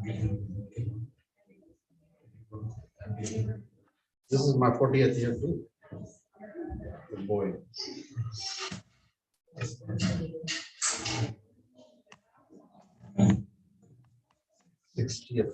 This is my 40th year too. Good boy. 60th.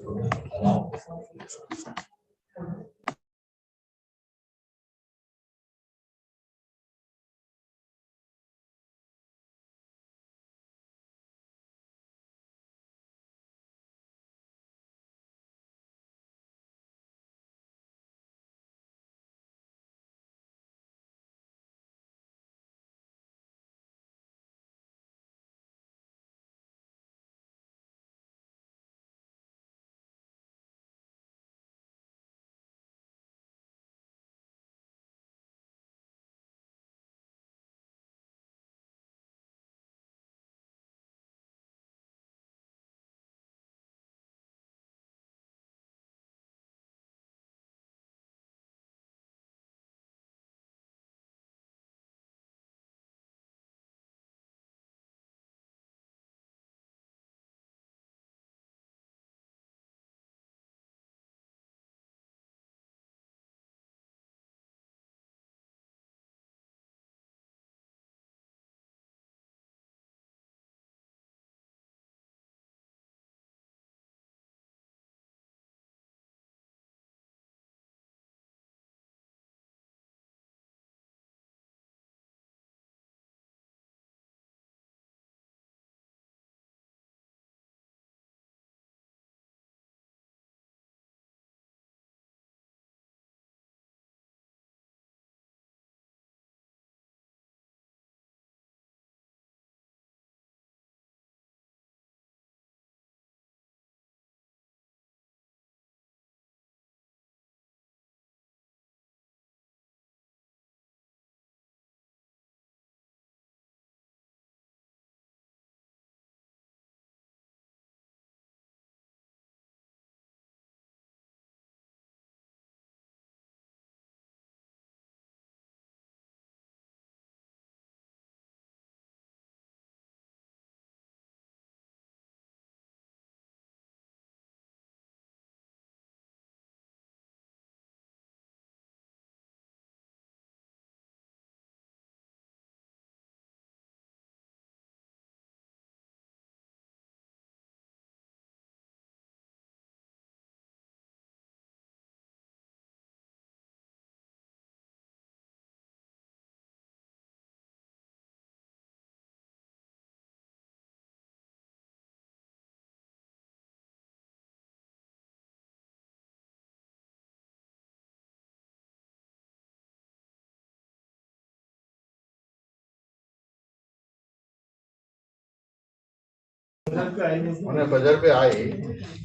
मैंने buzzer पे आई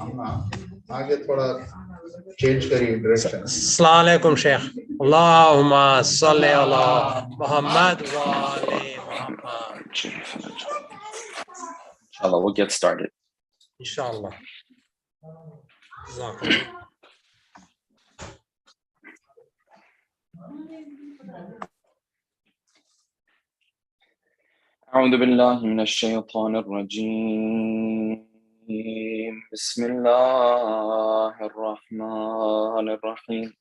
हमना आगे थोड़ा चेंज करी डायरेक्शन अस्सलाम वालेकुम शेख अल्लाहुम्मा सल्ली अला मुहम्मद व आले Muhammad Inshallah, we'll get started. इंशाअल्लाह जज़ाकल्लाह أعوذ بالله من الشيطان الرجيم. بسم الله الرحمن الرحيم.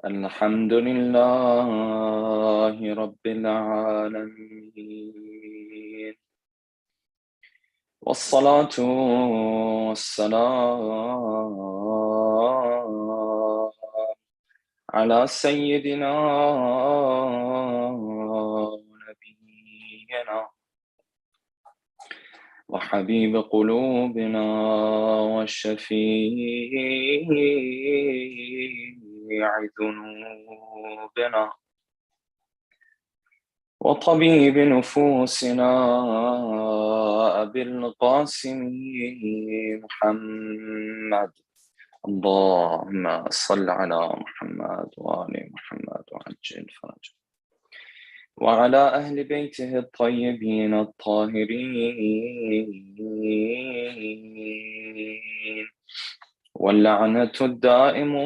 الحمد لله رب العالمين، والصلاة والسلام على سيدنا ونبينا وحبيب قلوبنا وشفيع ذنوبنا وطبيب نفوسنا أبي القاسم محمد. اللهم صل على محمد وآل محمد وعجل فرجه، وعلى أهل بيته الطيبين الطاهرين، واللعنة الدائم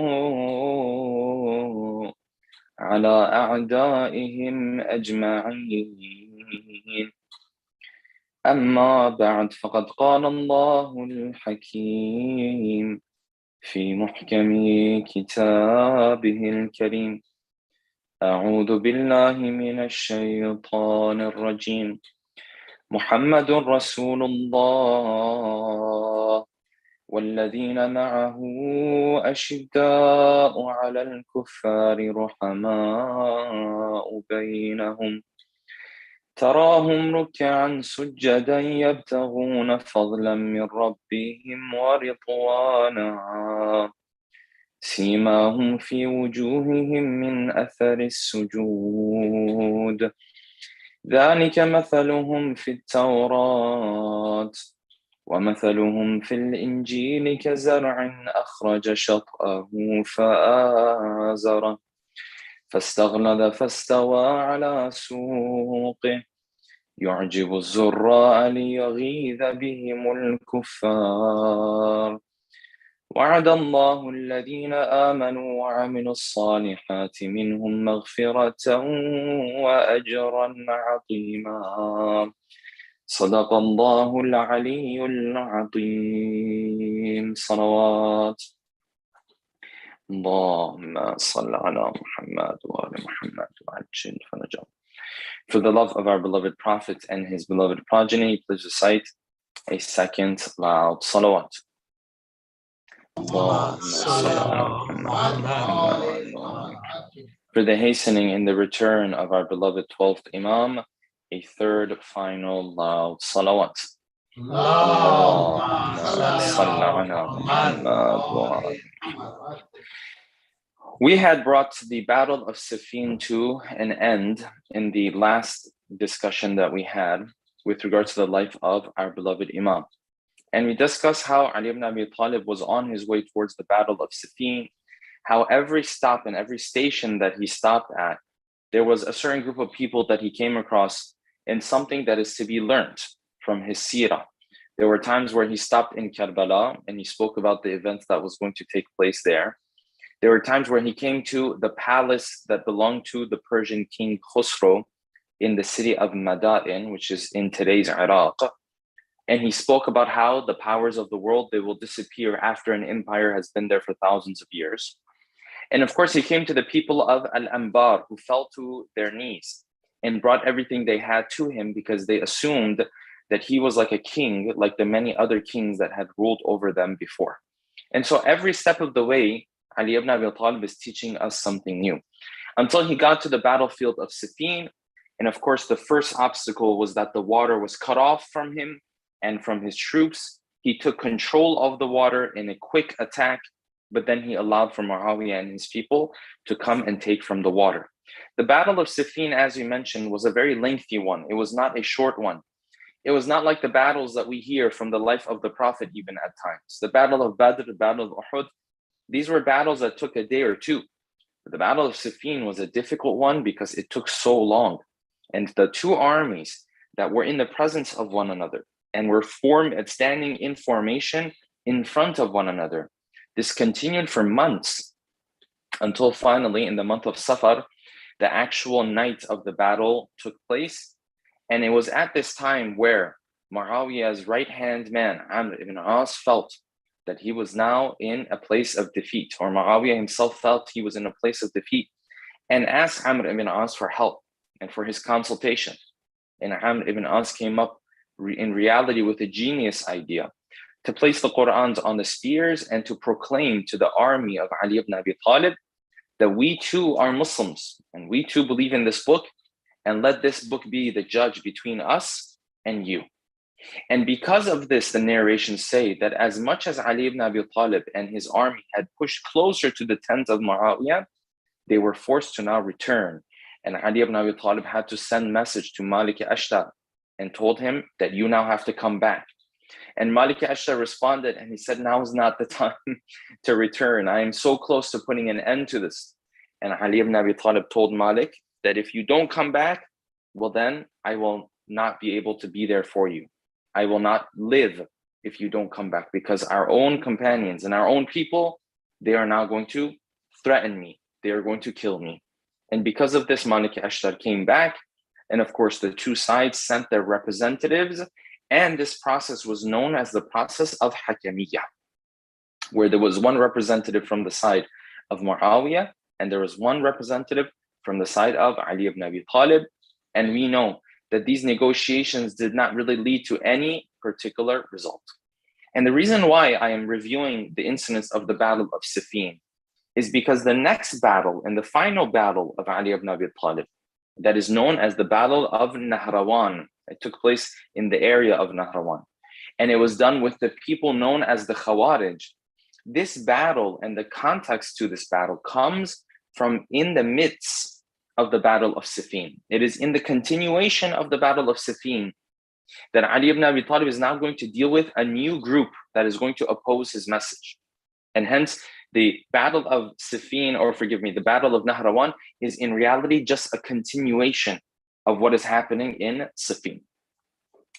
على أعدائهم أجمعين. أما بعد فقد قال الله الحكيم في محكم كتابه الكريم أعوذ بالله من الشيطان الرجيم محمد رسول الله والذين معه أشداء على الكفار رحماء بينهم تراهم ركعا سجدا يبتغون فضلا من ربهم ورضوانا سيماهم في وجوههم من أثر السجود ذلك مثلهم في التوراة ومثلهم في الإنجيل كزرع أخرج شطأه فآزره فاستغلظ فاستوى على سوقه يعجب الزراء ليغيظ بهم الكفار وعد الله الذين آمنوا وعملوا الصالحات منهم مغفرة وأجرا عظيما صدق الله العلي العظيم صلوات اللهم صل على محمد وعلى محمد وعجل فرجهم. For the love of our beloved Prophet and his beloved progeny, please recite a second loud salawat. For the hastening and the return of our beloved 12th Imam, a third final loud salawat. We had brought the Battle of Siffin to an end in the last discussion that we had with regards to the life of our beloved Imam. And we discussed how Ali ibn Abi Talib was on his way towards the Battle of Siffin, how every stop and every station that he stopped at, there was a certain group of people that he came across in something that is to be learned from his seerah. There were times where he stopped in Karbala and he spoke about the events that was going to take place there. There were times where he came to the palace that belonged to the Persian king Khosrow in the city of Madain, which is in today's Iraq. And he spoke about how the powers of the world, they will disappear after an empire has been there for thousands of years. And of course, he came to the people of Al-Anbar who fell to their knees and brought everything they had to him because they assumed that he was like a king, like the many other kings that had ruled over them before. And so every step of the way, Ali ibn Abi Talib is teaching us something new until he got to the battlefield of Siffin. And of course, the first obstacle was that the water was cut off from him and from his troops. He took control of the water in a quick attack, but then he allowed for Muawiyah and his people to come and take from the water. The Battle of Siffin, as we mentioned, was a very lengthy one. It was not a short one. It was not like the battles that we hear from the life of the Prophet even at times. The Battle of Badr, the Battle of Uhud, these were battles that took a day or two. But the Battle of Siffin was a difficult one because it took so long. And the two armies that were in the presence of one another and were standing in formation in front of one another, this continued for months until finally in the month of Safar, the actual night of the battle took place. And it was at this time where Muawiyah's right-hand man, Amr ibn As, felt that he was now in a place of defeat, or Muawiyah himself felt he was in a place of defeat, and asked Amr ibn As for help and for his consultation. And Amr ibn As came up in reality with a genius idea to place the Qur'ans on the spears and to proclaim to the army of Ali ibn Abi Talib that we too are Muslims and we too believe in this book, and let this book be the judge between us and you. And because of this, the narrations say that as much as Ali ibn Abi Talib and his army had pushed closer to the tent of Muawiyah, they were forced to now return. And Ali ibn Abi Talib had to send message to Malik Ashtar and told him that you now have to come back. And Malik Ashtar responded and he said, now is not the time to return. I am so close to putting an end to this. And Ali ibn Abi Talib told Malik that if you don't come back, well then I will not be able to be there for you. I will not live if you don't come back, because our own companions and our own people, they are now going to threaten me. They are going to kill me. And because of this, Malik Ashtar came back. And of course, the two sides sent their representatives And this process was known as the process of Hakamiyya, where there was one representative from the side of Muawiyah, and there was one representative from the side of Ali ibn Abi Talib. And we know that these negotiations did not really lead to any particular result. And the reason why I am reviewing the incidents of the Battle of Siffin is because the next battle and the final battle of Ali ibn Abi Talib, that is known as the Battle of Nahrwan, it took place in the area of Nahrwan. And it was done with the people known as the Khawarij. This battle and the context to this battle comes from in the midst of the Battle of Siffin. It is in the continuation of the Battle of Siffin that Ali ibn Abi Talib is now going to deal with a new group that is going to oppose his message. And hence, the Battle of Siffin, or forgive me, the Battle of Nahrwan is in reality just a continuation of what is happening in Siffin.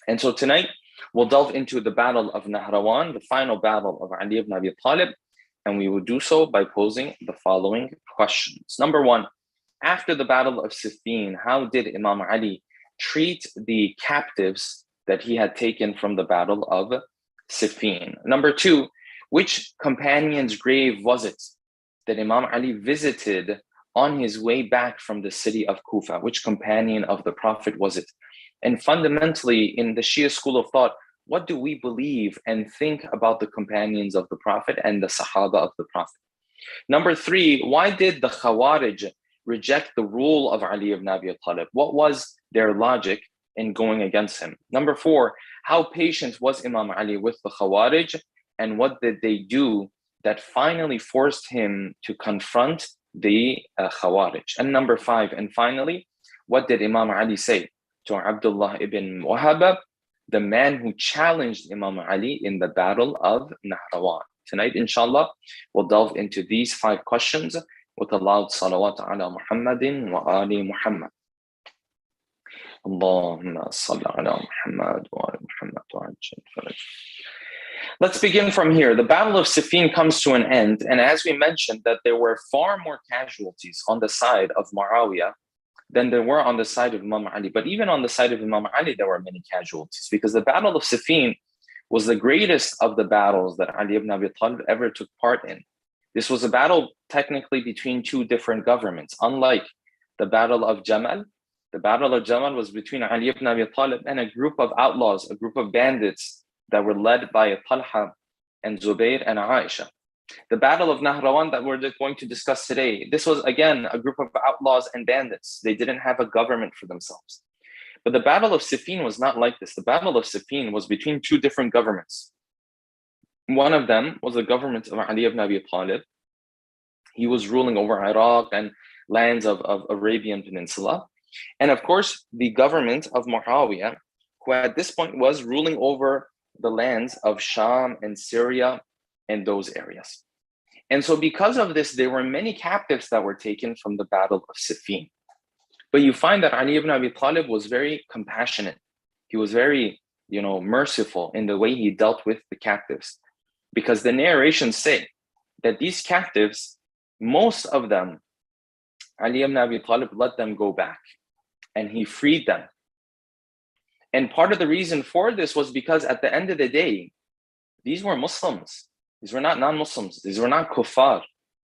And so tonight, we'll delve into the Battle of Nahrwan, the final battle of Ali ibn Abi Talib, and we will do so by posing the following questions. Number one, after the Battle of Siffin, how did Imam Ali treat the captives that he had taken from the Battle of Siffin? Number two, which companion's grave was it that Imam Ali visited on his way back from the city of Kufa? Which companion of the Prophet was it? And fundamentally, in the Shia school of thought, what do we believe and think about the companions of the Prophet and the Sahaba of the Prophet? Number three, why did the Khawarij reject the rule of Ali ibn Abi Talib? What was their logic in going against him? Number four, how patient was Imam Ali with the Khawarij, and what did they do that finally forced him to confront the Khawarij? And number five, and finally, what did Imam Ali say to Abdullah ibn Wahab, the man who challenged Imam Ali in the Battle of Nahrwan? Tonight, inshallah, we'll delve into these 5 questions with a loud salawat ala Muhammadin wa ali Muhammad. Allahumma salli ala Muhammad wa ali Muhammad wa ajil faraj. Let's begin from here. The Battle of Siffin comes to an end, and as we mentioned, that there were far more casualties on the side of Muawiyah than there were on the side of Imam Ali. But even on the side of Imam Ali, there were many casualties, because the Battle of Siffin was the greatest of the battles that Ali ibn Abi Talib ever took part in. This was a battle technically between 2 different governments. Unlike the Battle of Jamal, the Battle of Jamal was between Ali ibn Abi Talib and a group of outlaws, a group of bandits that were led by Talha and Zubayr and Aisha. The Battle of Nahrwan that we're going to discuss today, this was again a group of outlaws and bandits. They didn't have a government for themselves. But the Battle of Siffin was not like this. The Battle of Siffin was between 2 different governments. One of them was the government of Ali ibn Abi Talib. He was ruling over Iraq and lands of Arabian Peninsula. And of course, the government of Muawiyah, who at this point was ruling over the lands of Sham and Syria and those areas. And so because of this, there were many captives that were taken from the Battle of Siffin. But you find that Ali ibn Abi Talib was very compassionate. He was very, merciful in the way he dealt with the captives. Because the narrations say that these captives, most of them, Ali ibn Abi Talib let them go back and he freed them. And part of the reason for this was because at the end of the day, these were Muslims. These were not non-Muslims. These were not kuffar.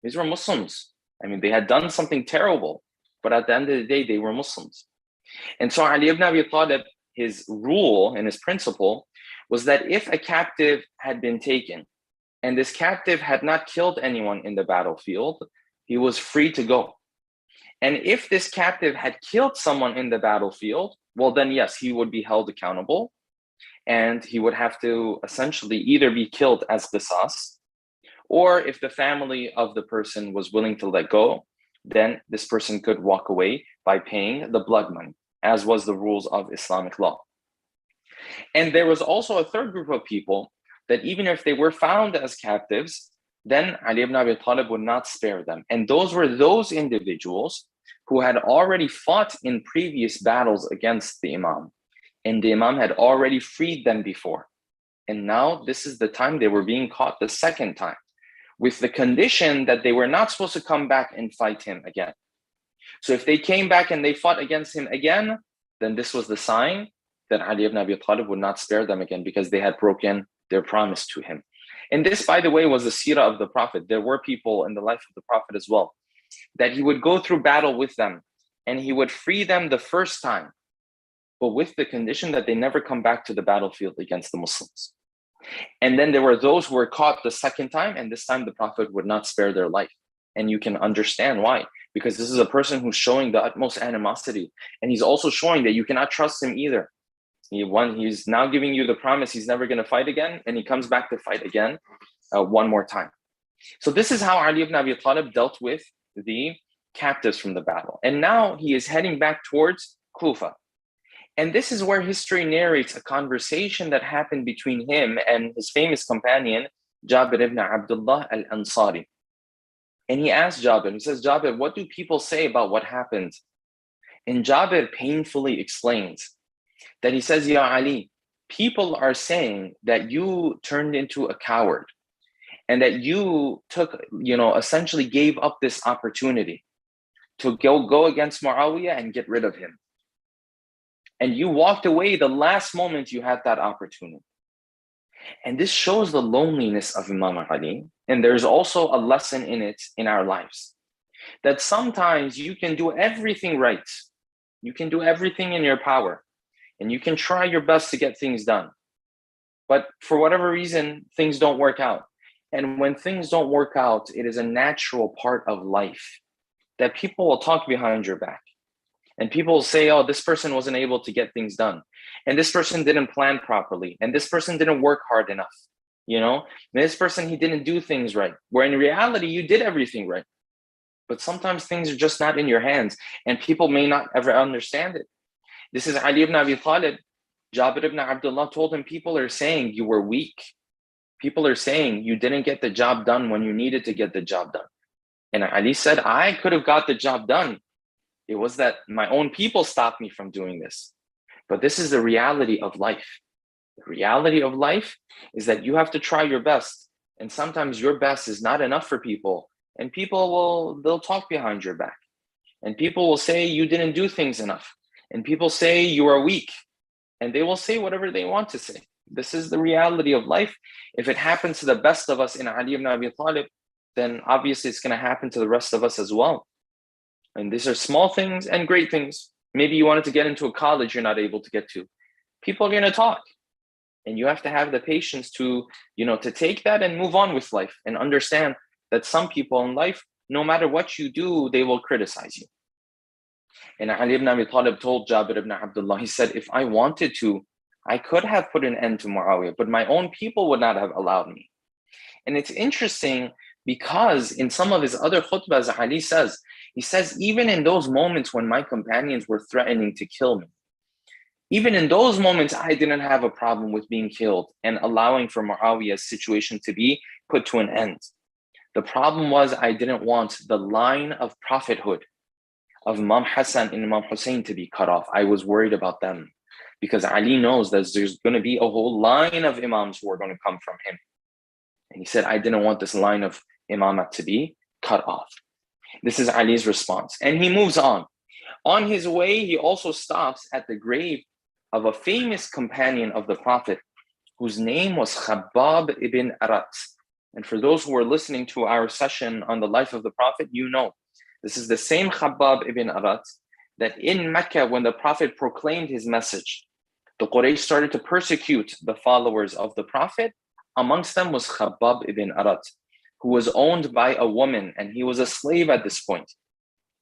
These were Muslims. They had done something terrible, but at the end of the day, they were Muslims. And so Ali ibn Abi Talib, his rule and his principle was that if a captive had been taken and this captive had not killed anyone in the battlefield, he was free to go. And if this captive had killed someone in the battlefield, well, then yes, he would be held accountable and he would have to essentially either be killed as qisas, or if the family of the person was willing to let go, then this person could walk away by paying the blood money, as was the rules of Islamic law. And there was also a third group of people that even if they were found as captives, then Ali ibn Abi Talib would not spare them. And those were those individuals who had already fought in previous battles against the Imam. And the Imam had already freed them before. And now this is the time they were being caught the second time, with the condition that they were not supposed to come back and fight him again. So if they came back and they fought against him again, then this was the sign that Ali ibn Abi Talib would not spare them again because they had broken their promise to him. And this, by the way, was the seerah of the Prophet. There were people in the life of the Prophet as well, that he would go through battle with them and he would free them the first time, but with the condition that they never come back to the battlefield against the Muslims. And then there were those who were caught the second time, and this time the Prophet would not spare their life. And you can understand why, because this is a person who's showing the utmost animosity, and he's also showing that you cannot trust him either. He's now giving you the promise he's never going to fight again, and he comes back to fight again one more time. So this is how Ali ibn Abi Talib dealt with the captives from the battle. And now he is heading back towards Kufa. And this is where history narrates a conversation that happened between him and his famous companion, Jabir ibn Abdullah al-Ansari. And he asked Jabir, he says, Jabir, what do people say about what happened? And Jabir painfully explains that he says, Ya Ali, people are saying that you turned into a coward and that you took, essentially gave up this opportunity to go against Muawiyah and get rid of him. And you walked away the last moment you had that opportunity. And this shows the loneliness of Imam Ali. And there's also a lesson in it in our lives, that sometimes you can do everything right. You can do everything in your power, and you can try your best to get things done. But for whatever reason, things don't work out. And when things don't work out, it is a natural part of life that people will talk behind your back. And people will say, oh, this person wasn't able to get things done. And this person didn't plan properly. And this person didn't work hard enough. And this person, he didn't do things right. Where in reality, you did everything right. But sometimes things are just not in your hands. And people may not ever understand it. This is Ali ibn Abi Talib. Jabir ibn Abdullah told him, people are saying you were weak. People are saying you didn't get the job done when you needed to get the job done. And Ali said, I could have got the job done. It was that my own people stopped me from doing this. But this is the reality of life. The reality of life is that you have to try your best. And sometimes your best is not enough for people. And they'll talk behind your back. And people will say you didn't do things enough. And people say you are weak. And they will say whatever they want to say. This is the reality of life. If it happens to the best of us in Ali ibn Abi Talib, then obviously it's going to happen to the rest of us as well. And these are small things and great things. Maybe you wanted to get into a college you're not able to get to. People are going to talk. And you have to have the patience to take that and move on with life and understand that some people in life, no matter what you do, they will criticize you. And Ali ibn Abi Talib told Jabir ibn Abdullah, he said, if I wanted to, I could have put an end to Muawiyah, but my own people would not have allowed me. And it's interesting because in some of his other khutbahs, Ali says, he says, even in those moments when my companions were threatening to kill me, even in those moments, I didn't have a problem with being killed and allowing for Muawiyah's situation to be put to an end. The problem was I didn't want the line of prophethood of Imam Hassan and Imam Hussein to be cut off. I was worried about them because Ali knows that there's going to be a whole line of imams who are going to come from him. And he said, I didn't want this line of imamat to be cut off. This is Ali's response. And he moves on. On his way, he also stops at the grave of a famous companion of the Prophet whose name was Khabbab ibn Arat. And for those who are listening to our session on the life of the Prophet, this is the same Khabbab ibn Arat that in Mecca, when the Prophet proclaimed his message, the Quraysh started to persecute the followers of the Prophet. Amongst them was Khabbab ibn Arat, who was owned by a woman, and he was a slave at this point.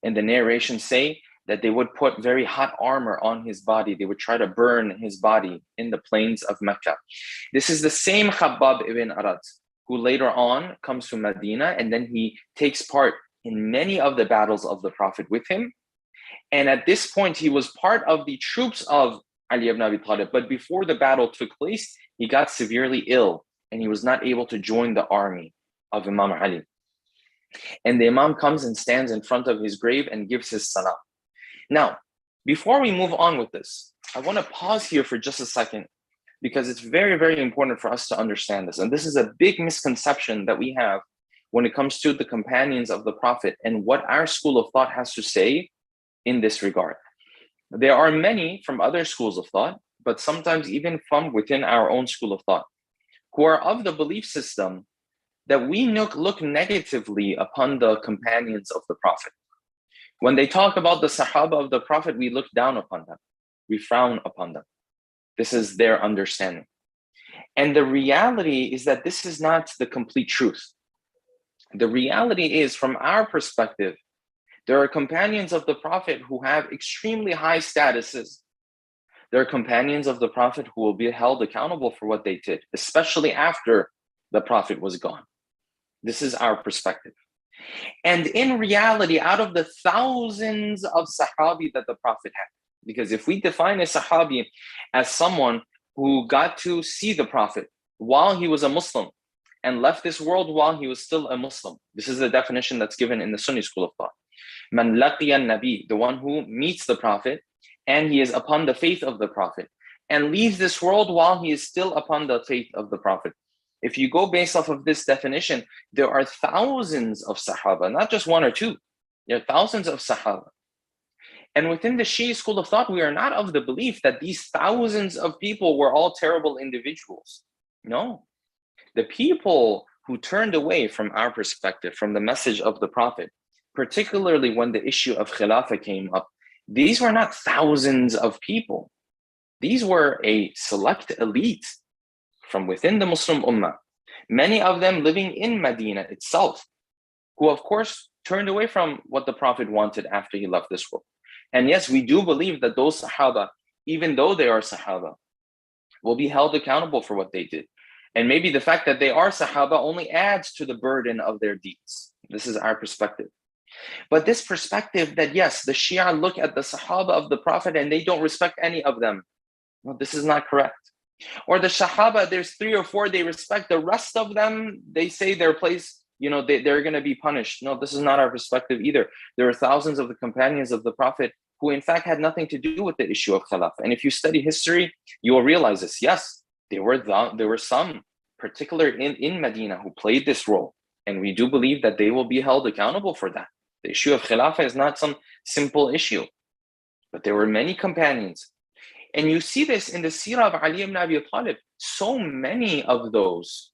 And the narrations say that they would put very hot armor on his body. They would try to burn his body in the plains of Mecca. This is the same Khabbab ibn Arat, who later on comes to Medina, and then he takes part in many of the battles of the Prophet with him. And at this point, he was part of the troops of Ali ibn Abi Talib. But before the battle took place, he got severely ill, and he was not able to join the army of Imam Ali. And the Imam comes and stands in front of his grave and gives his salam. Now, before we move on with this, I want to pause here for just a second, because it's very, very important for us to understand this. And this is a big misconception that we have when it comes to the companions of the Prophet and what our school of thought has to say in this regard. There are many from other schools of thought but sometimes even from within our own school of thought, who are of the belief system that we look negatively upon the companions of the Prophet. When they talk about the Sahaba of the Prophet, we look down upon them. We frown upon them. This is their understanding. And the reality is that this is not the complete truth. The reality is, from our perspective, there are companions of the Prophet who have extremely high statuses. There are companions of the Prophet who will be held accountable for what they did, especially after the Prophet was gone. This is our perspective. And in reality, out of the thousands of Sahabi that the Prophet had, because if we define a Sahabi as someone who got to see the Prophet while he was a Muslim and left this world while he was still a Muslim, this is the definition that's given in the Sunni school of thought. Man laqiya nabi, the one who meets the Prophet and he is upon the faith of the Prophet and leaves this world while he is still upon the faith of the Prophet. If you go based off of this definition, there are thousands of Sahaba, not just one or two. There are thousands of Sahaba. And within the Shia school of thought, we are not of the belief that these thousands of people were all terrible individuals. No. The people who turned away from our perspective, from the message of the Prophet, particularly when the issue of Khilafah came up, these were not thousands of people. These were a select elite from within the Muslim Ummah, many of them living in Medina itself, who of course turned away from what the Prophet wanted after he left this world. And yes, we do believe that those Sahaba, even though they are Sahaba, will be held accountable for what they did. And maybe the fact that they are Sahaba only adds to the burden of their deeds. This is our perspective. But this perspective that yes, the Shia look at the Sahaba of the Prophet and they don't respect any of them. No, this is not correct. Or the Sahaba, there's 3 or 4 they respect, the rest of them, they say their place, they're going to be punished. No, this is not our perspective either. There are thousands of the companions of the Prophet who in fact had nothing to do with the issue of Khilafah. And if you study history, you will realize this. Yes, there were some, particularly in Medina, who played this role. And we do believe that they will be held accountable for that. The issue of Khilafah is not some simple issue. But there were many companions. And you see this in the seerah of Ali ibn Abi Talib. So many of those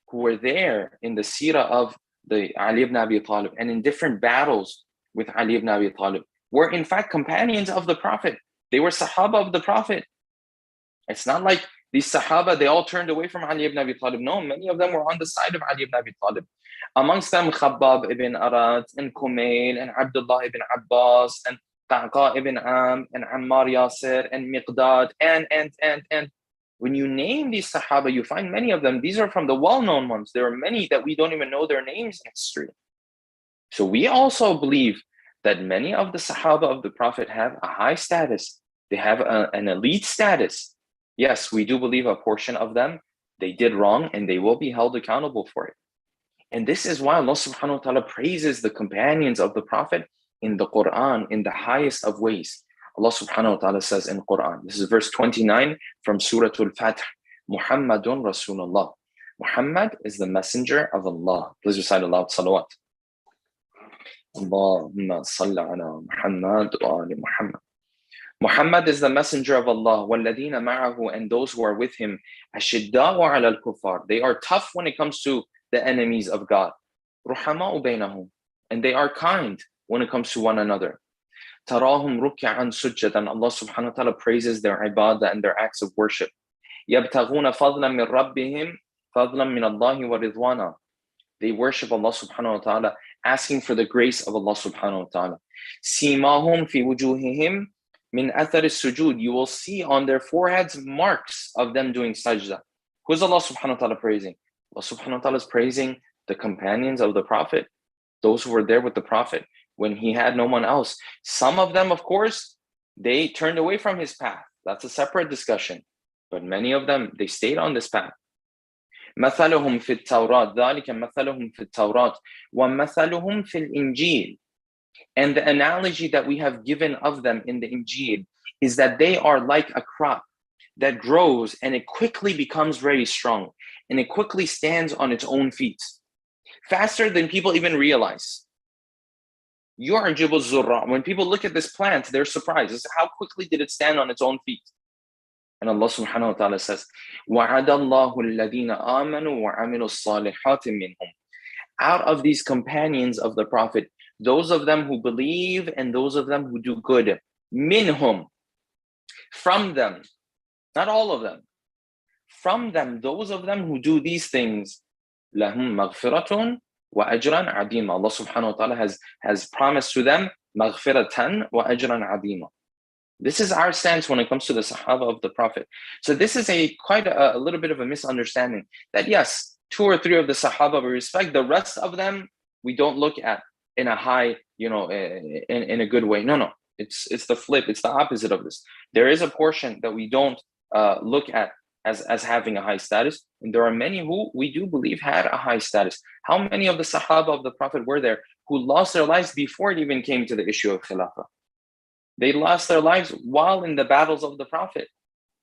who were there in the seerah of the Ali ibn Abi Talib and in different battles with Ali ibn Abi Talib were in fact companions of the Prophet. They were Sahaba of the Prophet. It's not like these Sahaba, they all turned away from Ali ibn Abi Talib. No, many of them were on the side of Ali ibn Abi Talib. Amongst them, Khabbab ibn Arat and Kumail and Abdullah ibn Abbas and Qaqa ibn Am and Ammar Yasir and Miqdad and when you name these Sahaba, you find many of them, these are from the well-known ones. There are many that we don't even know their names in history. So we also believe that many of the Sahaba of the Prophet have a high status. They have an elite status. Yes, we do believe a portion of them, they did wrong and they will be held accountable for it. And this is why Allah subhanahu wa ta'ala praises the companions of the Prophet in the Quran in the highest of ways. Allah subhanahu wa ta'ala says in Quran, this is verse 29 from Surah Al-Fatih, Muhammadun Rasulullah. Muhammad is the messenger of Allah. Please recite aloud salawat. Allahumma salli ala Muhammad wa ali Muhammad. Muhammad is the messenger of Allah, وَالَّذِينَ مَعَهُ, and those who are with him, أَشِدَّاءُ عَلَى الْكُفَّارِ, they are tough when it comes to the enemies of God. رُحَمَاءُ بَيْنَهُم, and they are kind when it comes to one another. تَرَاهُمْ رُكَّعًا سُجَّدًا, Allah subhanahu wa ta'ala praises their ibadah and their acts of worship. يَبْتَغُونَ فَضْلًا مِنْ رَبِّهِمْ فَضْلًا مِنَ اللَّهِ وَرِضْوَانًا, they worship Allah subhanahu wa ta'ala, asking for the grace of Allah subhanahu wa ta'ala. سِيمَاهُمْ فِي وُجُوهِهِمْ min athar sujud, you will see on their foreheads marks of them doing sajda. Who's Allah subhanahu wa ta'ala praising? Allah subhanahu wa ta'ala is praising the companions of the Prophet, those who were there with the Prophet when he had no one else. Some of them, of course, they turned away from his path. That's a separate discussion. But many of them, they stayed on this path. مثلهم في التوراة ذلك مثلهم في التوراة ومثلهم في الإنجيل. And the analogy that we have given of them in the Injil is that they are like a crop that grows and it quickly becomes very strong and it quickly stands on its own feet, faster than people even realize. يُعْجِبُ الزُّرَّاعَ. When people look at this plant, they're surprised. It's how quickly did it stand on its own feet? And Allah subhanahu wa ta'ala says, وَعَدَ اللَّهُ الَّذِينَ آمَنُوا وَعَمِلُوا الصَّالِحَاتِ مِنْهُمْ. Out of these companions of the Prophet, those of them who believe and those of them who do good, minhum, from them, not all of them, from them, those of them who do these things, لَهُمْ مَغْفِرَةٌ وَأَجْرًا عَظِيمًا. Allah subhanahu wa ta'ala has promised to them مَغْفِرَةً وَأَجْرًا عَظِيمًا. This is our stance when it comes to the Sahaba of the Prophet. So this is quite a little bit of a misunderstanding that yes, 2 or 3 of the Sahaba we respect, the rest of them we don't look at in a high, in a good way. No, it's the flip, it's the opposite of this. There is a portion that we don't look at as having a high status, and there are many who we do believe had a high status. How many of the Sahaba of the Prophet were there who lost their lives before it even came to the issue of Khilafah? They lost their lives while in the battles of the Prophet.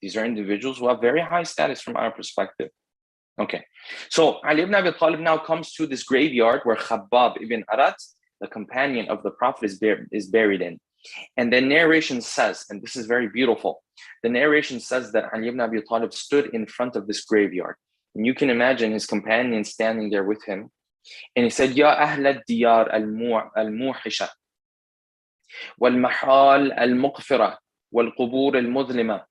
These are individuals who have very high status from our perspective. Okay, so Ali ibn Abi Talib now comes to this graveyard where Khabbab ibn Arat, the companion of the Prophet, is buried in. And the narration says, and this is very beautiful, the narration says that Ali ibn Abi Talib stood in front of this graveyard. And you can imagine his companion standing there with him. And he said, Ya ahl al-diyar al-muhisha, wal-mahal al-muqfira, wal-qubur al-mudlima.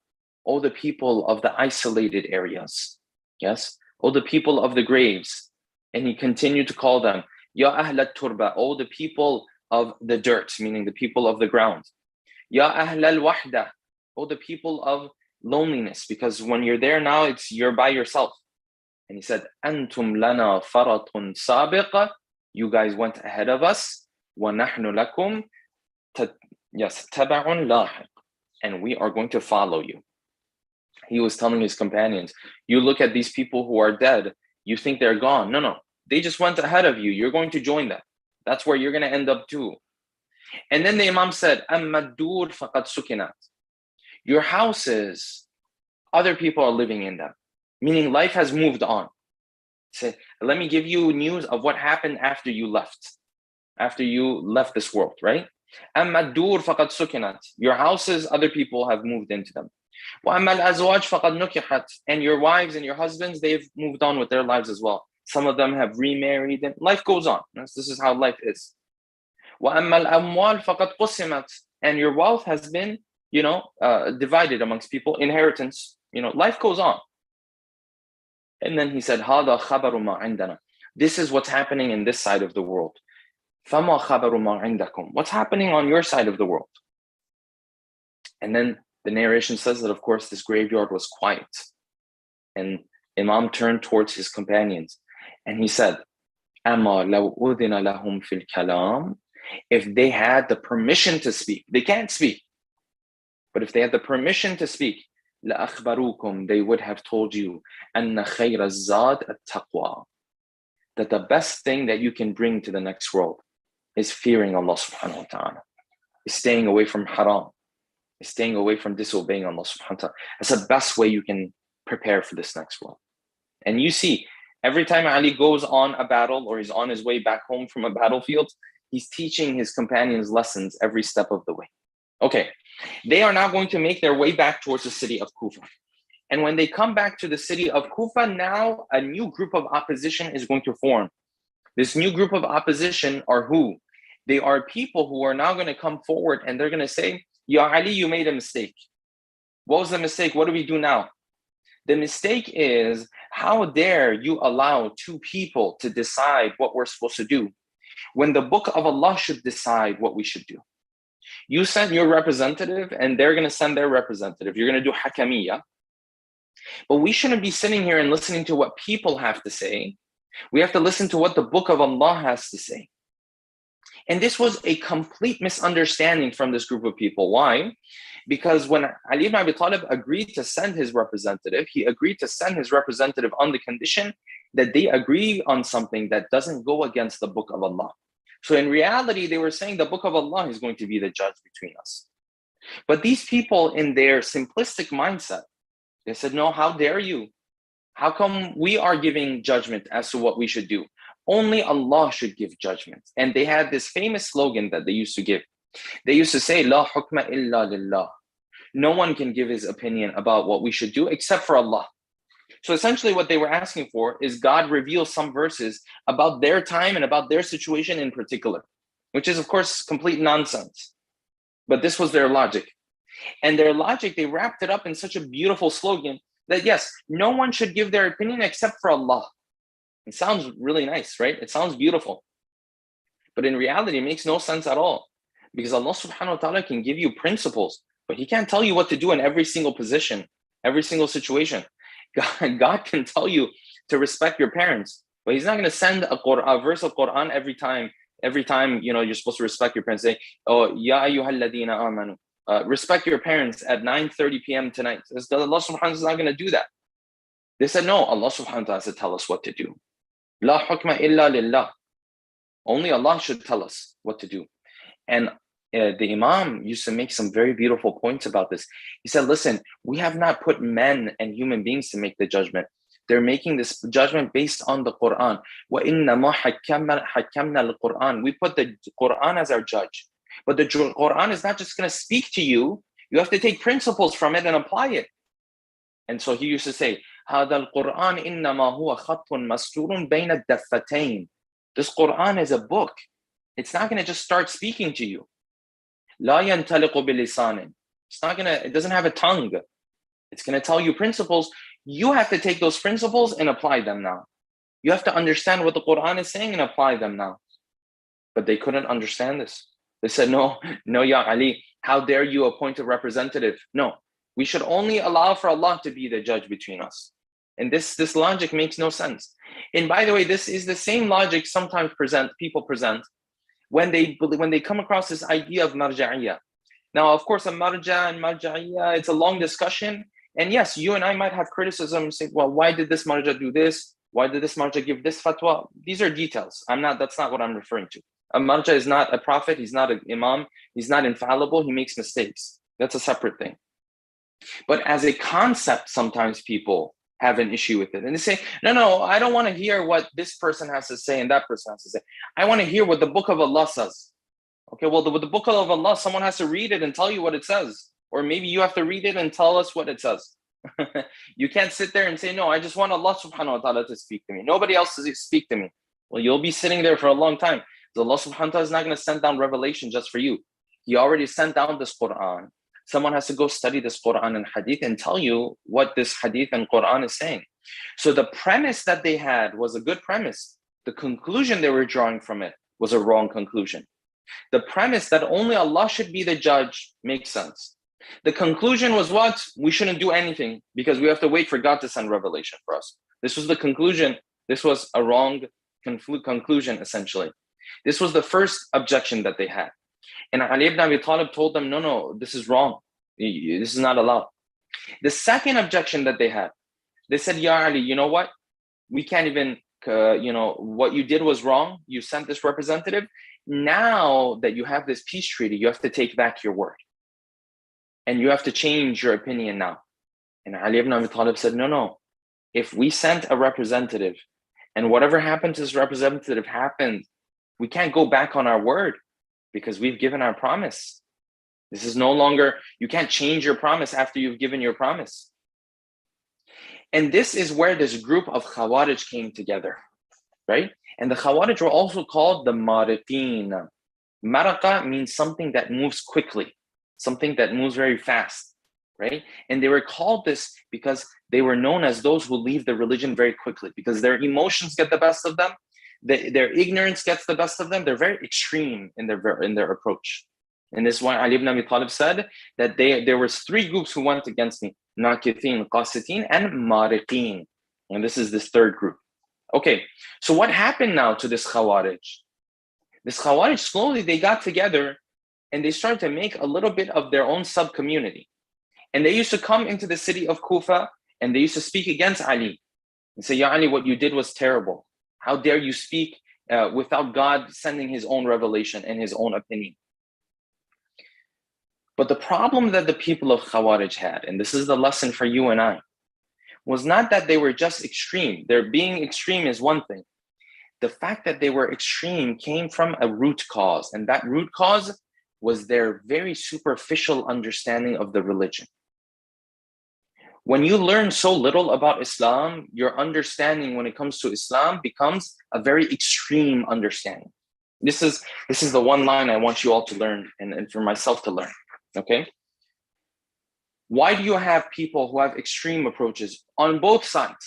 All the people of the isolated areas. Yes? All the people of the graves. And he continued to call them, Ya ahl al-turba, all the people of the dirt, meaning the people of the ground. Ya ahl al-wahda, all the people of loneliness, because when you're there now, you're by yourself. And he said, Antum lana faratun sabiqa, you guys went ahead of us, wa nahnu lakum taba'un lahiq, and we are going to follow you. He was telling his companions, you look at these people who are dead, you think they're gone. No, they just went ahead of you. You're going to join them. That's where you're going to end up too. And then the Imam said, Amma dur faqad sukinat. Your houses, other people are living in them, meaning life has moved on. Say, let me give you news of what happened after you left this world, right? Amma dur faqad sukinat. Your houses, other people have moved into them. Wa amma al-azwaj faqad nukihat. And your wives and your husbands, they've moved on with their lives as well. Some of them have remarried, and life goes on. This is how life is. وَأَمَّا الْأَمْوَالِ فَقَدْ قُسِمَتْ. And your wealth has been, divided amongst people, inheritance. Life goes on. And then he said, هَذَا خَبَرُ مَا عِنْدَنَا. This is what's happening in this side of the world. فَمَا خَبَرُ مَا عِنْدَكُمْ. What's happening on your side of the world? And then the narration says that, of course, this graveyard was quiet. And Imam turned towards his companions and he said, أَمَا لَوْ أُذِنَ لَهُمْ فِي الْكَلَامِ. If they had the permission to speak, they can't speak. But if they had the permission to speak, لَأَخْبَرُوكُمْ, they would have told you, أَنَّ خَيْرَ الزَّادِ التَّقْوَى, that the best thing that you can bring to the next world is fearing Allah subhanahu wa ta'ala, is staying away from haram, is staying away from disobeying Allah subhanahu wa ta'ala. That's the best way you can prepare for this next world. And you see, every time Ali goes on a battle or he's on his way back home from a battlefield, he's teaching his companions lessons every step of the way. Okay, they are now going to make their way back towards the city of Kufa. And when they come back to the city of Kufa, now a new group of opposition is going to form. This new group of opposition are who? They are people who are now going to come forward and they're going to say, Ya Ali, you made a mistake. What was the mistake? What do we do now? The mistake is, how dare you allow 2 people to decide what we're supposed to do when the book of Allah should decide what we should do? You send your representative and they're going to send their representative. You're going to do hakamiyya. But we shouldn't be sitting here and listening to what people have to say. We have to listen to what the book of Allah has to say. And this was a complete misunderstanding from this group of people. Why? Because when Ali ibn Abi Talib agreed to send his representative, he agreed to send his representative on the condition that they agree on something that doesn't go against the book of Allah. So in reality, they were saying the book of Allah is going to be the judge between us. But these people, in their simplistic mindset, they said, no, how dare you? How come we are giving judgment as to what we should do? Only Allah should give judgment. And they had this famous slogan that they used to give. They used to say, La hukma illa lillah. No one can give his opinion about what we should do except for Allah. So essentially what they were asking for is God reveal some verses about their time and about their situation in particular, which is of course complete nonsense. But this was their logic. And their logic, they wrapped it up in such a beautiful slogan that yes, no one should give their opinion except for Allah. It sounds really nice, right? It sounds beautiful. But in reality, it makes no sense at all. Because Allah subhanahu wa ta'ala can give you principles, but He can't tell you what to do in every single position, every single situation. God can tell you to respect your parents, but He's not going to send a verse of Quran every time you're supposed to respect your parents. Say, oh, ya ayyuhalladhina amanu. Respect your parents at 9:30 p.m. tonight. Allah subhanahu wa ta'ala is not going to do that. They said, no, Allah subhanahu wa ta'ala said, tell us what to do. La hukma illa lillah. Only Allah should tell us what to do. And the Imam used to make some very beautiful points about this. He said, listen, we have not put men and human beings to make the judgment. They're making this judgment based on the Quran. وَإِنَّمَا حَكَّمْنَا الْقُرْآنِ. We put the Quran as our judge. But the Quran is not just going to speak to you. You have to take principles from it and apply it. And so he used to say, هَذَا الْقُرْآنِ إِنَّمَا هُوَ خَطٌ مَسْتُورٌ بَيْنَ الدَّفَّتَيْنِ. This Quran is a book. It's not going to just start speaking to you. لا ينطلق بلسان. It doesn't have a tongue. It's going to tell you principles. You have to take those principles and apply them now. You have to understand what the Quran is saying and apply them now. But they couldn't understand this. They said, no, Ya Ali, how dare you appoint a representative? No, we should only allow for Allah to be the judge between us. And this logic makes no sense. And by the way, this is the same logic sometimes people present when they come across this idea of marja'iyah. Now, of course, a marja and marja'iyah, it's a long discussion. And yes, you and I might have criticism, say, well, why did this marja do this? Why did this marja give this fatwa? These are details. That's not what I'm referring to. A marja is not a prophet. He's not an imam. He's not infallible. He makes mistakes. That's a separate thing. But as a concept, sometimes people have an issue with it. And they say, no, I don't want to hear what this person has to say and that person has to say. I want to hear what the book of Allah says. Okay, well, with the book of Allah, someone has to read it and tell you what it says. Or maybe you have to read it and tell us what it says. You can't sit there and say, no, I just want Allah subhanahu wa ta'ala to speak to me. Nobody else to speak to me. Well, you'll be sitting there for a long time. Allah subhanahu wa ta'ala is not going to send down revelation just for you. He already sent down this Quran. Someone has to go study this Quran and Hadith and tell you what this Hadith and Quran is saying. So the premise that they had was a good premise. The conclusion they were drawing from it was a wrong conclusion. The premise that only Allah should be the judge makes sense. The conclusion was what? We shouldn't do anything because we have to wait for God to send revelation for us. This was the conclusion. This was a wrong conclusion, essentially. This was the first objection that they had. And Ali ibn Abi Talib told them, no, this is wrong. This is not allowed. The second objection that they had, they said, Ya Ali, you know what? We can't even, what you did was wrong. You sent this representative. Now that you have this peace treaty, you have to take back your word. And you have to change your opinion now. And Ali ibn Abi Talib said, no. If we sent a representative and whatever happened to this representative happened, we can't go back on our word because we've given our promise. This is no longer, you can't change your promise after you've given your promise. And this is where this group of Khawarij came together, right? And the Khawarij were also called the Mariqeen. Maraqa means something that moves quickly, something that moves very fast, right? And they were called this because they were known as those who leave the religion very quickly because their emotions get the best of them. Their ignorance gets the best of them. They're very extreme in their approach. And this is why Ali ibn Abi Talib said that there was three groups who went against me: Nakithin, Qasitin, and Mariqeen. And this is this third group. Okay, so what happened now to this Khawarij? This Khawarij, slowly they got together and they started to make a little bit of their own sub-community. And they used to come into the city of Kufa and they used to speak against Ali and say, Ya Ali, what you did was terrible. How dare you speak without God sending his own revelation and his own opinion? But the problem that the people of Khawarij had, and this is the lesson for you and I, was not that they were just extreme. Their being extreme is one thing. the fact that they were extreme came from a root cause, and that root cause was their very superficial understanding of the religion. When you learn so little about Islam, your understanding when it comes to Islam becomes a very extreme understanding. This is the one line I want you all to learn, and for myself to learn, okay? Why do you have people who have extreme approaches on both sides?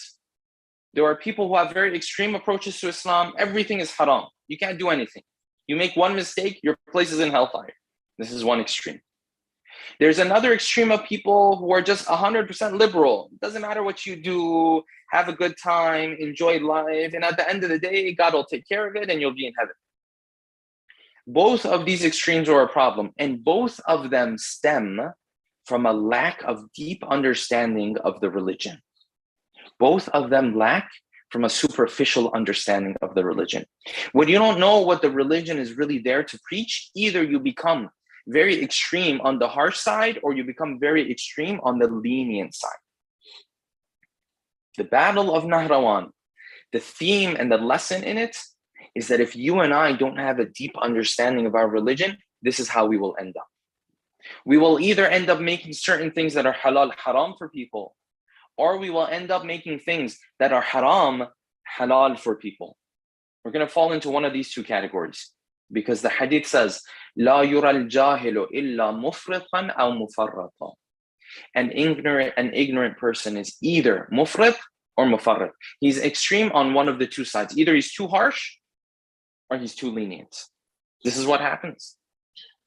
There are people who have very extreme approaches to Islam. Everything is haram. You can't do anything. You make one mistake, your place is in hellfire. This is one extreme. There's another extreme of people who are just 100% liberal. It doesn't matter what you do, have a good time, enjoy life, and at the end of the day, God will take care of it and you'll be in heaven. Both of these extremes are a problem, and both of them stem from a lack of deep understanding of the religion. Both of them lack from a superficial understanding of the religion. When you don't know what the religion is really there to preach, either you become very extreme on the harsh side or you become very extreme on the lenient side. The Battle of Nahrwan, the theme and the lesson in it is that if you and I don't have a deep understanding of our religion, this is how we will end up. We will either end up making certain things that are halal haram for people, or we will end up making things that are haram halal for people. We're going to fall into one of these two categories, because the hadith says, "La yura al-jahilu illa mufritan aw mufarrata." An ignorant person is either mufrit or mufarrat. He's extreme on one of the two sides. Either he's too harsh or he's too lenient. This is what happens.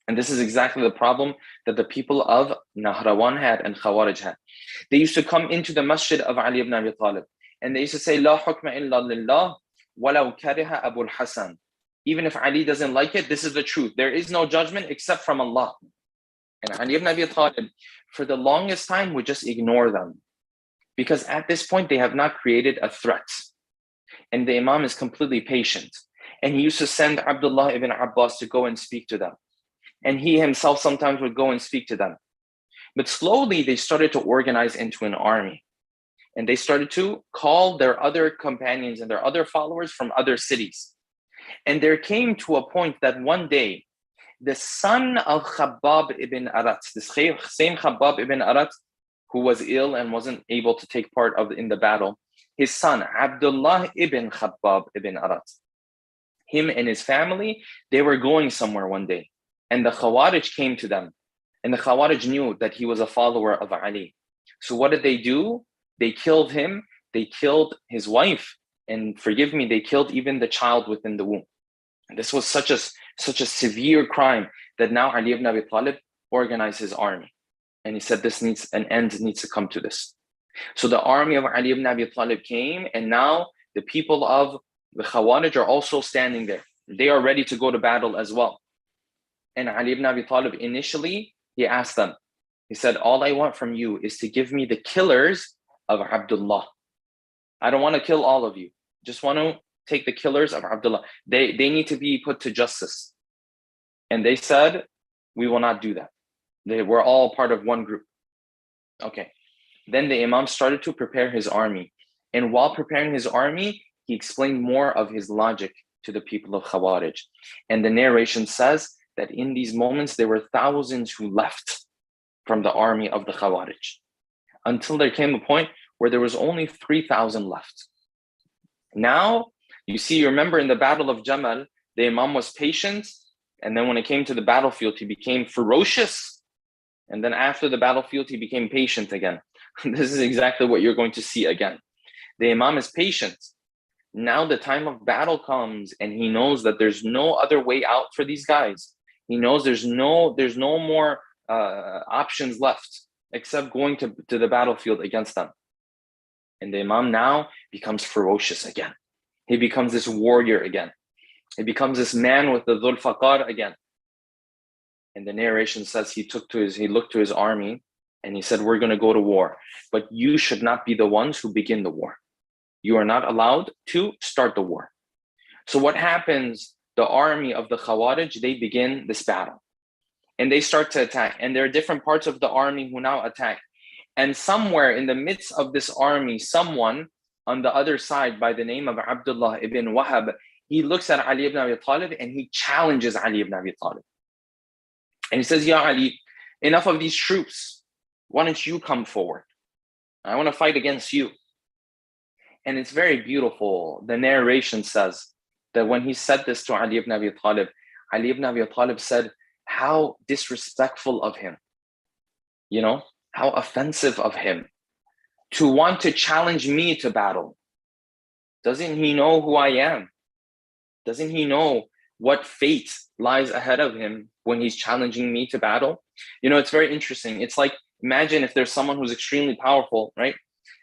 And this is exactly the problem that the people of Nahrwan had and Khawarij had. They used to come into the masjid of Ali ibn Abi Talib and they used to say, "La hukma illa lillah, walau kariha Abu al-Hasan." Even if Ali doesn't like it, this is the truth. There is no judgment except from Allah. And Ali ibn Abi Talib, for the longest time, would just ignore them. Because at this point, they have not created a threat. And the Imam is completely patient. And he used to send Abdullah ibn Abbas to go and speak to them. And he himself sometimes would go and speak to them. But slowly, they started to organize into an army. And they started to call their other companions and their other followers from other cities. And there came to a point that one day, the son of Khabbab ibn Arat, the same Khabbab ibn Arat, who was ill and wasn't able to take part in the battle, his son, Abdullah ibn Khabbab ibn Arat, him and his family, they were going somewhere one day. And the Khawarij came to them. And the Khawarij knew that he was a follower of Ali. So what did they do? They killed him. They killed his wife. And forgive me, they killed even the child within the womb. And this was such a severe crime that now Ali ibn Abi Talib organized his army. And he said an end needs to come to this. So the army of Ali ibn Abi Talib came, and now the people of the Khawarij are also standing there. They are ready to go to battle as well. And Ali ibn Abi Talib initially, he asked them, he said, "All I want from you is to give me the killers of Abdullah. I don't want to kill all of you. Just want to take the killers of Abdullah. They need to be put to justice." And they said, "We will not do that. They were all part of one group." Okay. Then the Imam started to prepare his army. And while preparing his army, he explained more of his logic to the people of Khawarij. And the narration says that in these moments, there were thousands who left from the army of the Khawarij, until there came a point where there was only 3,000 left. Now, you remember in the Battle of Jamal, the Imam was patient, and then when it came to the battlefield, he became ferocious, and then after the battlefield, he became patient again. This is exactly what you're going to see again. The Imam is patient. Now the time of battle comes, and he knows that there's no other way out for these guys. He knows there's no more options left except going to the battlefield against them. And the Imam now becomes ferocious again. He becomes this warrior again. He becomes this man with the Dhul Faqar again. And the narration says he looked to his army and he said, "We're going to go to war, but you should not be the ones who begin the war. You are not allowed to start the war." So what happens? The army of the Khawarij, they begin this battle. And they start to attack. And there are different parts of the army who now attack. And somewhere in the midst of this army, someone on the other side by the name of Abdullah ibn Wahab, he looks at Ali ibn Abi Talib and he challenges Ali ibn Abi Talib. And he says, Ya Ali, enough of these troops. Why don't you come forward? I want to fight against you. And it's very beautiful. The narration says that when he said this to Ali ibn Abi Talib, Ali ibn Abi Talib said, how disrespectful of him. You know, how offensive of him to want to challenge me to battle. Doesn't he know who I am? Doesn't he know what fate lies ahead of him when he's challenging me to battle? You know, it's very interesting. It's like, imagine if there's someone who's extremely powerful, right?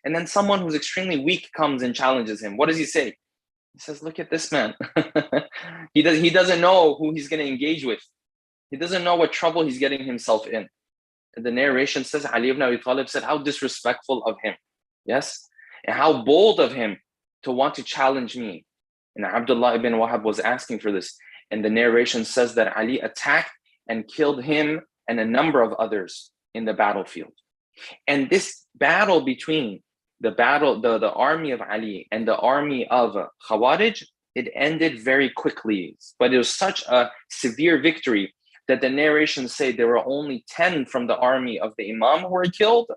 And then someone who's extremely weak comes and challenges him. What does he say? He says, look at this man. He doesn't know who he's going to engage with. He doesn't know what trouble he's getting himself in. And the narration says, Ali ibn Abi Talib said, how disrespectful of him. Yes? And how bold of him to want to challenge me. And Abdullah ibn Wahab was asking for this. And the narration says that Ali attacked and killed him and a number of others in the battlefield. And this battle between the army of Ali and the army of Khawarij, it ended very quickly. But it was such a severe victory that the narrations say there were only 10 from the army of the Imam who were killed.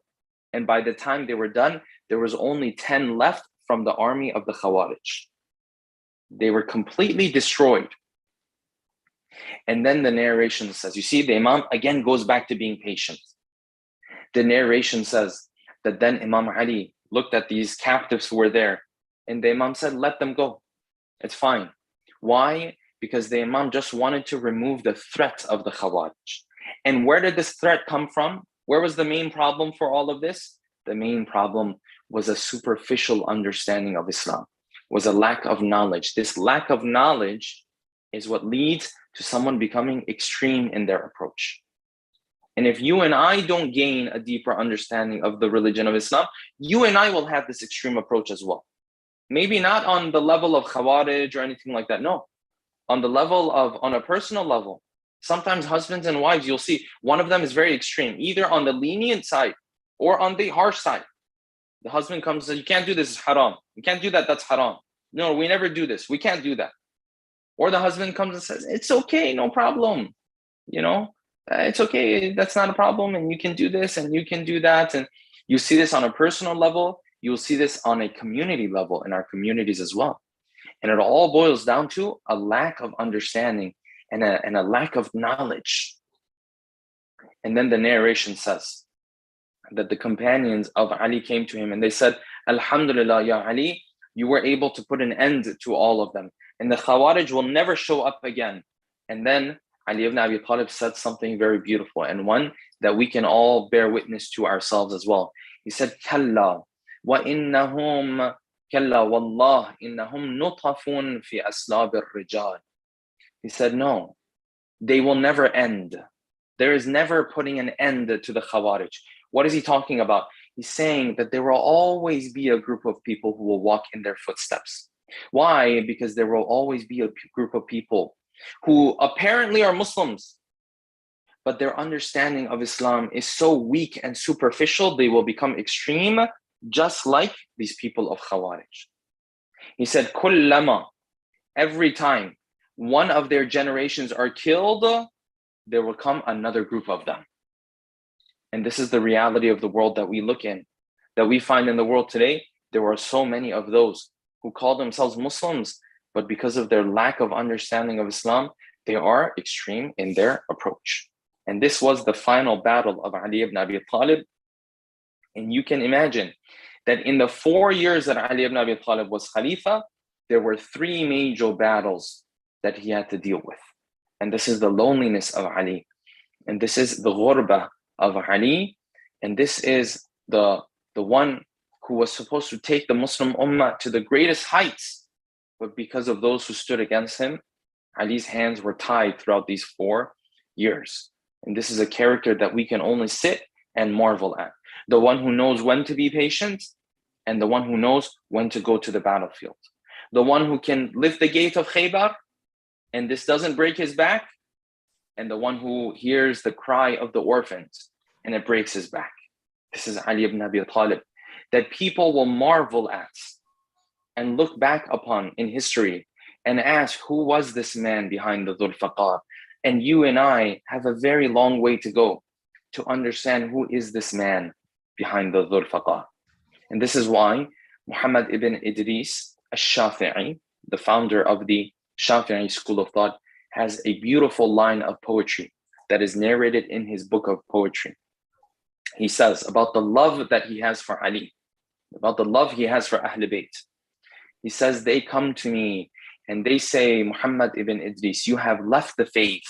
And by the time they were done, there was only 10 left from the army of the Khawarij. They were completely destroyed. And then the narration says, you see, the Imam again goes back to being patient. The narration says that then Imam Ali looked at these captives who were there, and the Imam said, let them go. It's fine. Why? Because the Imam just wanted to remove the threat of the Khawarij. And where did this threat come from? Where was the main problem for all of this? The main problem was a superficial understanding of Islam, was a lack of knowledge. This lack of knowledge is what leads to someone becoming extreme in their approach. And if you and I don't gain a deeper understanding of the religion of Islam, you and I will have this extreme approach as well. Maybe not on the level of Khawarij or anything like that. No, on the level of, on a personal level. Sometimes husbands and wives, you'll see one of them is very extreme, either on the lenient side or on the harsh side. The husband comes and says, you can't do this, it's haram. You can't do that, that's haram. No, we never do this. We can't do that. Or the husband comes and says, it's okay, no problem. You know, it's okay, that's not a problem. And you can do this and you can do that. And you see this on a personal level. You'll see this on a community level in our communities as well. And it all boils down to a lack of understanding and a lack of knowledge. And then the narration says that the companions of Ali came to him and they said, Alhamdulillah, Ya Ali, you were able to put an end to all of them. And the Khawarij will never show up again. And then Ali ibn Abi Talib said something very beautiful and one that we can all bear witness to ourselves as well. He said, Kalla wa innahum kalla wallah innahum nutafun fi aslab al-rijal. He said, no, they will never end. There is never putting an end to the Khawarij. What is he talking about? He's saying that there will always be a group of people who will walk in their footsteps. Why? Because there will always be a group of people who apparently are Muslims, but their understanding of Islam is so weak and superficial, they will become extreme, just like these people of Khawarij. He said, Kullama, every time one of their generations are killed, there will come another group of them. And this is the reality of the world that we look in, that we find in the world today. There are so many of those who call themselves Muslims, but because of their lack of understanding of Islam, they are extreme in their approach. And this was the final battle of Ali ibn Abi Talib. And you can imagine that in the 4 years that Ali ibn Abi Talib was Khalifa, there were 3 major battles that he had to deal with. And this is the loneliness of Ali. And this is the ghurba of Ali. And this is the one who was supposed to take the Muslim ummah to the greatest heights. But because of those who stood against him, Ali's hands were tied throughout these 4 years. And this is a character that we can only sit and marvel at. The one who knows when to be patient and the one who knows when to go to the battlefield. The one who can lift the gate of Khaybar and this doesn't break his back, and the one who hears the cry of the orphans and it breaks his back. This is Ali ibn Abi Talib, that people will marvel at and look back upon in history and ask, who was this man behind the Dhul Faqar? And you and I have a very long way to go to understand who is this man behind the Dhul Faqar. And this is why Muhammad ibn Idris al-Shafi'i, the founder of the Shafi'i school of thought, has a beautiful line of poetry that is narrated in his book of poetry. He says about the love that he has for Ali, about the love he has for Ahl Bayt. He says, they come to me and they say, Muhammad ibn Idris, you have left the faith.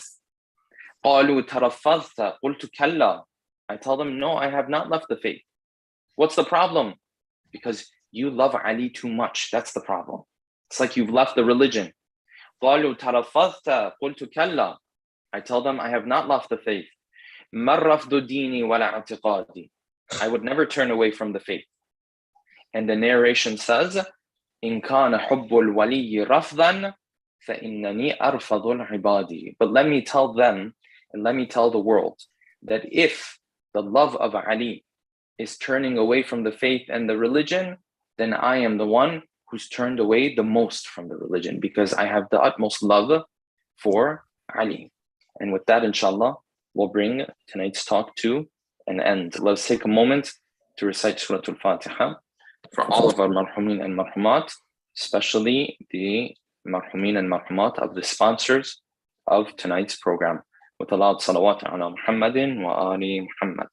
قالوا ترفضت قلت كلا. I tell them, no, I have not left the faith. What's the problem? Because you love Ali too much. That's the problem. It's like you've left the religion. قالوا ترفضت قلت كلا. I tell them, I have not left the faith. ما الرفض ديني ولا اعتقادي. I would never turn away from the faith. And the narration says, إن كان حب الولي رفضا فإنني أرفض العباد. But let me tell them, and let me tell the world, that if the love of Ali is turning away from the faith and the religion, then I am the one who's turned away the most from the religion, because I have the utmost love for Ali. And with that, inshallah, we'll bring tonight's talk to an end. Let's take a moment to recite Surah Al-Fatiha for all of our marhumin and marhumat, especially the marhumin and marhumat of the sponsors of tonight's program. With a loud salawat ala Muhammadin wa ali Muhammad.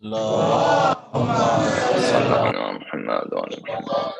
Allahumma salli ala Muhammad wa ali Muhammad.